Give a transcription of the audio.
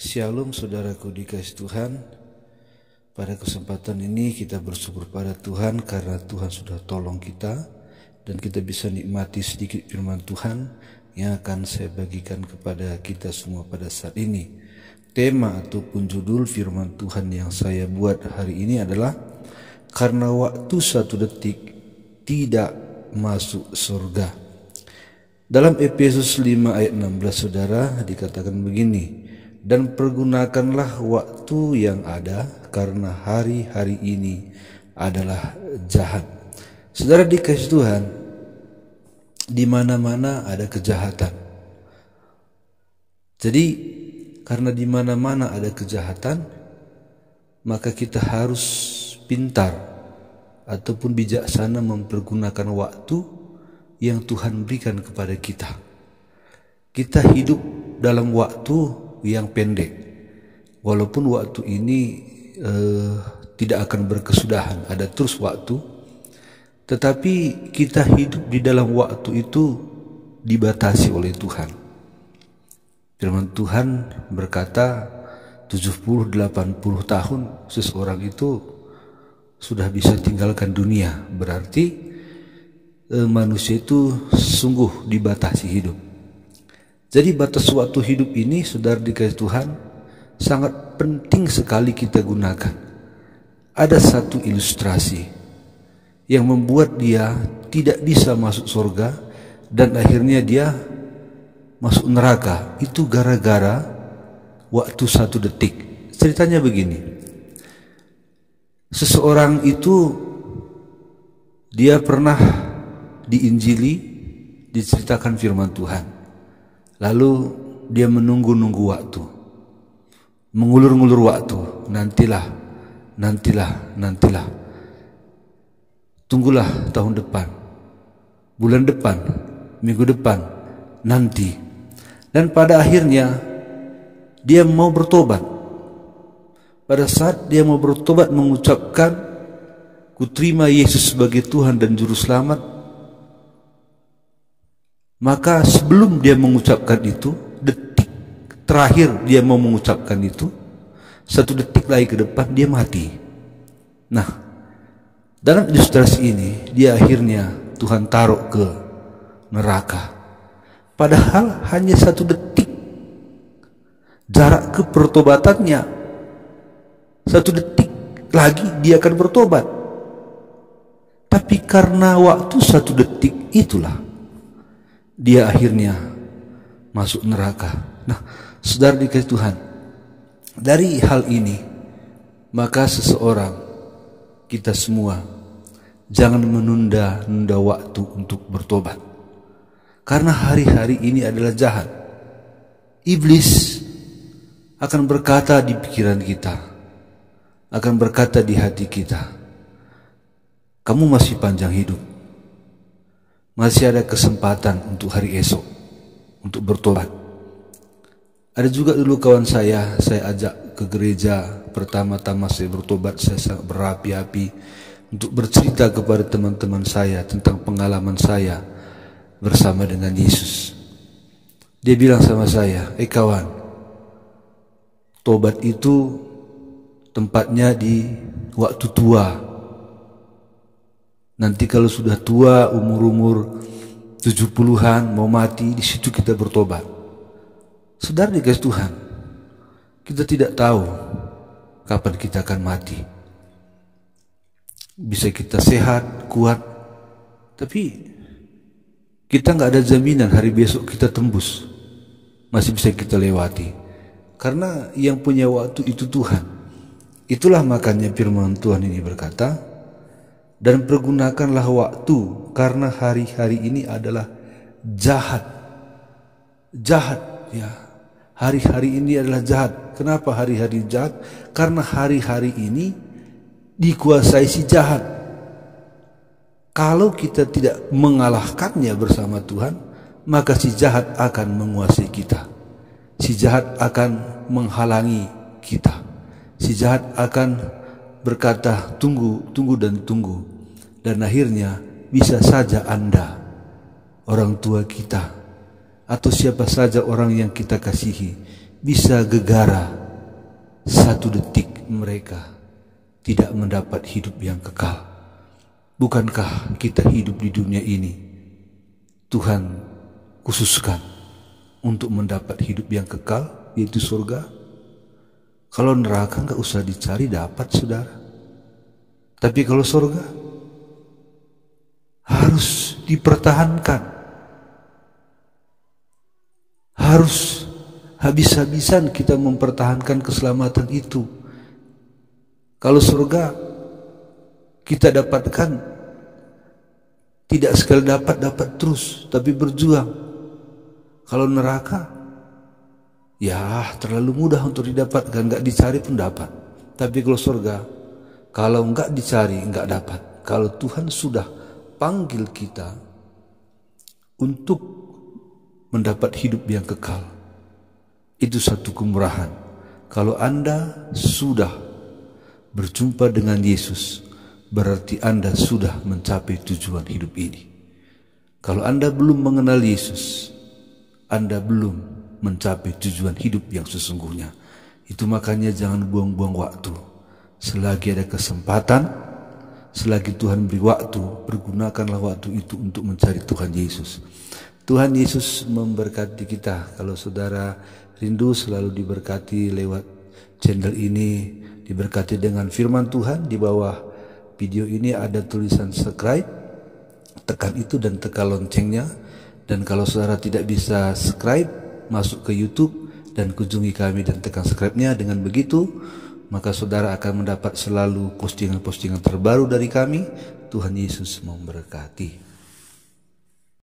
Shalom saudaraku dikasih Tuhan. Pada kesempatan ini kita bersyukur pada Tuhan karena Tuhan sudah tolong kita dan kita bisa nikmati sedikit firman Tuhan yang akan saya bagikan kepada kita semua pada saat ini. Tema ataupun judul firman Tuhan yang saya buat hari ini adalah karena waktu 1 detik tidak masuk surga. Dalam Efesus 5 ayat 16 saudara dikatakan begini, dan pergunakanlah waktu yang ada karena hari-hari ini adalah jahat. Saudara dikasih Tuhan, di mana-mana ada kejahatan. Jadi karena di mana-mana ada kejahatan, maka kita harus pintar ataupun bijaksana mempergunakan waktu yang Tuhan berikan kepada kita. Kita hidup dalam waktu yang pendek, walaupun waktu ini tidak akan berkesudahan, ada terus waktu, tetapi kita hidup di dalam waktu itu dibatasi oleh Tuhan. Firman Tuhan berkata 70-80 tahun seseorang itu sudah bisa tinggalkan dunia, berarti manusia itu sungguh dibatasi hidup. Jadi batas waktu hidup ini saudara dikasih Tuhan sangat penting sekali kita gunakan. Ada satu ilustrasi yang membuat dia tidak bisa masuk surga dan akhirnya dia masuk neraka. Itu gara-gara waktu 1 detik. Ceritanya begini. Seseorang itu dia pernah diinjili, diceritakan firman Tuhan. Lalu dia menunggu-nunggu waktu, mengulur-ngulur waktu, nantilah. Tunggulah tahun depan, bulan depan, minggu depan, nanti. Dan pada akhirnya dia mau bertobat. Pada saat dia mau bertobat mengucapkan, "Kuterima Yesus sebagai Tuhan dan Juru Selamat." Maka sebelum dia mengucapkan itu, detik terakhir dia mau mengucapkan itu, 1 detik lagi ke depan dia mati. Nah, dalam ilustrasi ini dia akhirnya Tuhan taruh ke neraka. Padahal hanya 1 detik jarak ke pertobatannya. 1 detik lagi dia akan bertobat. Tapi karena waktu 1 detik itulah dia akhirnya masuk neraka. Nah, saudara dikasih Tuhan, dari hal ini maka seseorang, kita semua jangan menunda-nunda waktu untuk bertobat. Karena hari-hari ini adalah jahat. Iblis akan berkata di pikiran kita, akan berkata di hati kita, kamu masih panjang hidup, masih ada kesempatan untuk hari esok, untuk bertobat. Ada juga dulu kawan saya ajak ke gereja. Pertama-tama saya bertobat, saya sangat berapi-api untuk bercerita kepada teman-teman saya tentang pengalaman saya bersama dengan Yesus. Dia bilang sama saya, kawan, tobat itu tempatnya di waktu tua. Nanti kalau sudah tua, umur 70-an, mau mati, di situ kita bertobat. Saudara dikasih Tuhan, kita tidak tahu kapan kita akan mati. Bisa kita sehat, kuat, tapi kita nggak ada jaminan hari besok kita tembus, masih bisa kita lewati. Karena yang punya waktu itu Tuhan. Itulah makanya firman Tuhan ini berkata, dan pergunakanlah waktu karena hari-hari ini adalah jahat. Jahat ya. Hari-hari ini adalah jahat. Kenapa hari-hari jahat? Karena hari-hari ini dikuasai si jahat. Kalau kita tidak mengalahkannya bersama Tuhan, maka si jahat akan menguasai kita. Si jahat akan menghalangi kita. Si jahat akan berkata tunggu dan tunggu, dan akhirnya bisa saja Anda, orang tua kita, atau siapa saja orang yang kita kasihi bisa gegara satu detik mereka tidak mendapat hidup yang kekal. Bukankah kita hidup di dunia ini Tuhan khususkan untuk mendapat hidup yang kekal, yaitu surga? Kalau neraka nggak usah dicari, dapat saudara. Tapi kalau surga harus dipertahankan, harus habis-habisan kita mempertahankan keselamatan itu. Kalau surga kita dapatkan tidak sekali dapat terus, tapi berjuang. Kalau neraka ya terlalu mudah untuk didapatkan, nggak dicari pun dapat. Tapi kalau surga, kalau nggak dicari nggak dapat. Kalau Tuhan sudah panggil kita untuk mendapat hidup yang kekal, itu satu kemurahan. Kalau Anda sudah berjumpa dengan Yesus, berarti Anda sudah mencapai tujuan hidup ini. Kalau Anda belum mengenal Yesus, Anda belum mencapai tujuan hidup yang sesungguhnya. Itu makanya jangan buang-buang waktu. Selagi ada kesempatan, selagi Tuhan beri waktu, pergunakanlah waktu itu untuk mencari Tuhan Yesus. Tuhan Yesus memberkati kita. Kalau saudara rindu selalu diberkati lewat channel ini, diberkati dengan firman Tuhan, di bawah video ini ada tulisan subscribe, tekan itu dan tekan loncengnya. Dan kalau saudara tidak bisa subscribe, masuk ke YouTube dan kunjungi kami dan tekan subscribe-nya. Dengan begitu maka saudara akan mendapat selalu postingan-postingan terbaru dari kami. Tuhan Yesus memberkati.